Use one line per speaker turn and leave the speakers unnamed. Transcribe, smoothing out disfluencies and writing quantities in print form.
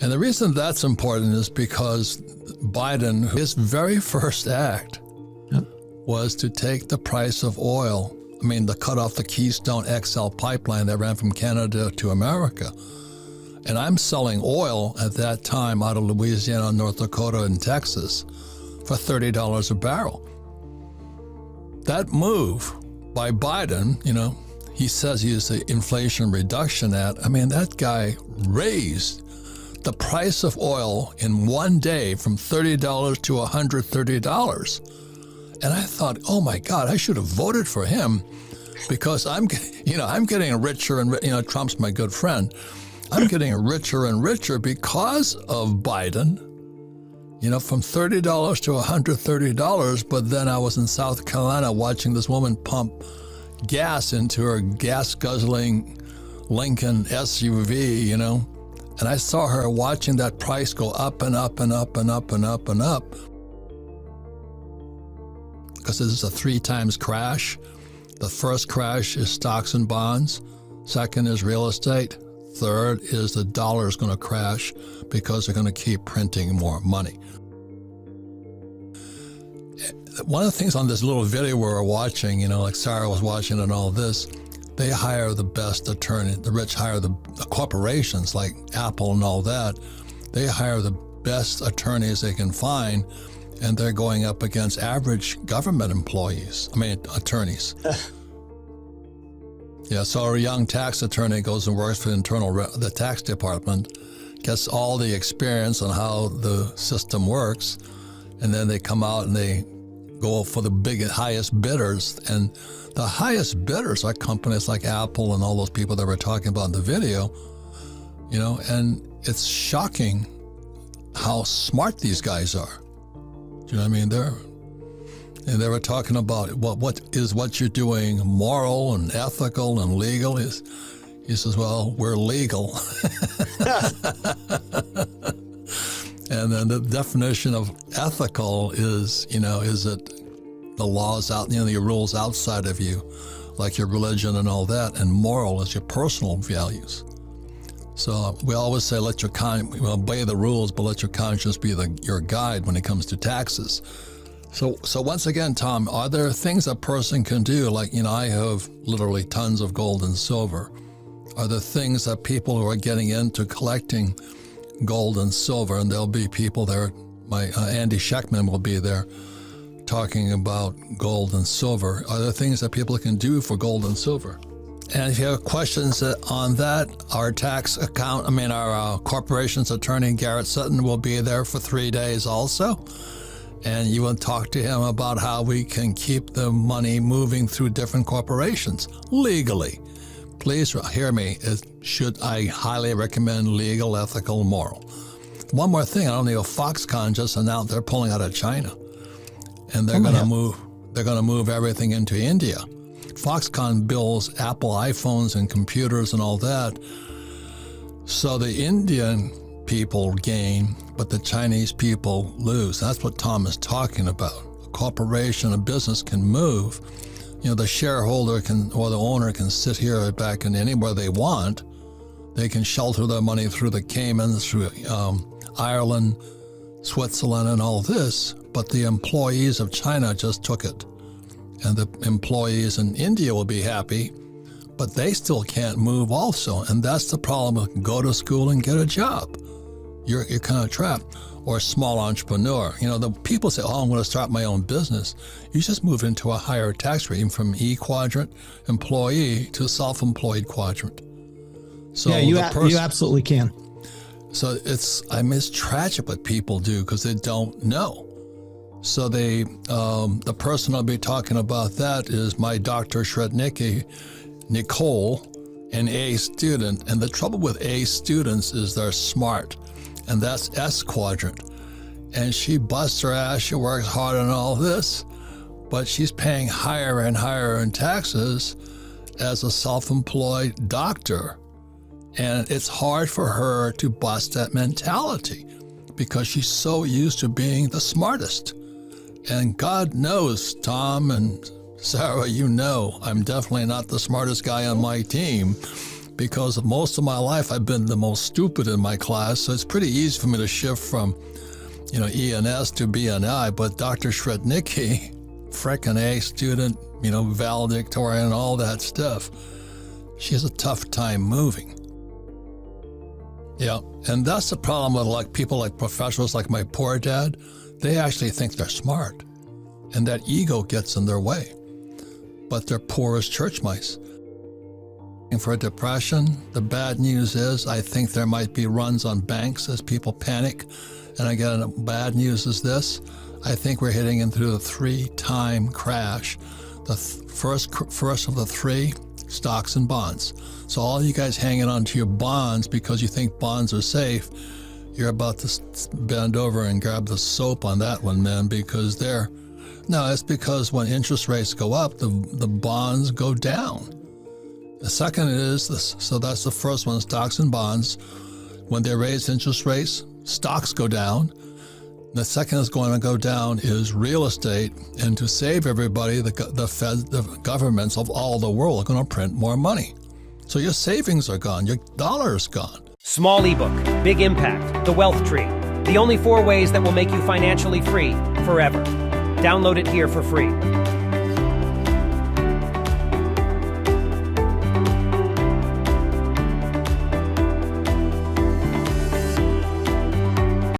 And the reason that's important is because Biden, his very first act was to take the price of oil, to cut off the Keystone XL pipeline that ran from Canada to America. And I'm selling oil at that time out of Louisiana, North Dakota, and Texas for $30 a barrel. That move by Biden, he says he is the Inflation Reduction Act. That guy raised the price of oil in one day from $30 to $130. And I thought, oh my God, I should have voted for him because I'm getting richer and, Trump's my good friend. I'm getting richer and richer because of Biden, from $30 to $130. But then I was in South Carolina watching this woman pump gas into her gas-guzzling Lincoln SUV, and I saw her watching that price go up and up and up and up and up and up. Because this is a 3 times crash. The first crash is stocks and bonds. Second is real estate. Third is the dollar is going to crash because they're going to keep printing more money. One of the things on this little video we were watching, like Sarah was watching and all this, they hire the best attorney. The rich hire the corporations like Apple and all that. They hire the best attorneys they can find, and they're going up against average government attorneys. Yeah, so a young tax attorney goes and works for the tax department, gets all the experience on how the system works, and then they come out and they go for the highest bidders. And the highest bidders are companies like Apple and all those people that we're talking about in the video, and it's shocking how smart these guys are. Do you know what I mean? They were talking about what you're doing moral and ethical and legal. He says, well, we're legal. And then the definition of ethical is, is it the laws out, the rules outside of you, like your religion and all that, and moral is your personal values. So we always say, obey the rules, but let your conscience be your guide when it comes to taxes. So once again, Tom, are there things a person can do? Like, I have literally tons of gold and silver. Are there things that people who are getting into collecting gold and silver, and there'll be people there, Andy Scheckman will be there talking about gold and silver. Are there things that people can do for gold and silver? And if you have questions on that, our corporation's attorney, Garrett Sutton, will be there for 3 days also. And you will talk to him about how we can keep the money moving through different corporations legally. Please hear me. I highly recommend legal, ethical, moral. One more thing. I don't know if Foxconn just announced they're pulling out of China. And they're going to move everything into India. Foxconn builds Apple iPhones and computers and all that. So the Indian people gain, but the Chinese people lose. That's what Tom is talking about. A corporation, a business can move. The shareholder or the owner can sit here back in anywhere they want. They can shelter their money through the Caymans, through Ireland, Switzerland, and all this. But the employees of China just took it. And the employees in India will be happy, but they still can't move also. And that's the problem. Go to school and get a job. You're kind of trapped. Or a small entrepreneur. The people say, I'm going to start my own business. You just move into a higher tax rate from E quadrant employee to self-employed quadrant. So
yeah, you absolutely can.
So it's tragic what people do because they don't know. So the person I'll be talking about that is my Dr. Shrednicki, Nicole, an A student. And the trouble with A students is they're smart. And that's S quadrant. And she busts her ass, she works hard on all this, but she's paying higher and higher in taxes as a self-employed doctor. And it's hard for her to bust that mentality because she's so used to being the smartest. And God knows, Tom and Sarah, I'm definitely not the smartest guy on my team. because most of my life I've been the most stupid in my class, so it's pretty easy for me to shift from, E&S to BNI. But Dr. Shrednicki, frickin' A student, valedictorian, all that stuff, she has a tough time moving. Yeah, and that's the problem with people like professionals like my poor dad. They actually think they're smart, and that ego gets in their way. But they're poor as church mice. For depression, the bad news is I think there might be runs on banks as people panic. And again, bad news is this. I think we're heading into the 3-time crash. The first of the 3, stocks and bonds. So all you guys hanging on to your bonds because you think bonds are safe, you're about to bend over and grab the soap on that one, man, because it's because when interest rates go up, the bonds go down. The second is this. So that's the first one, stocks and bonds. When they raise interest rates, stocks go down. The second is going to go down is real estate. And to save everybody, the governments of all the world are going to print more money. So your savings are gone. Your dollar is gone.
Small ebook, big impact, The Wealth Tree. The only 4 ways that will make you financially free forever. Download it here for free.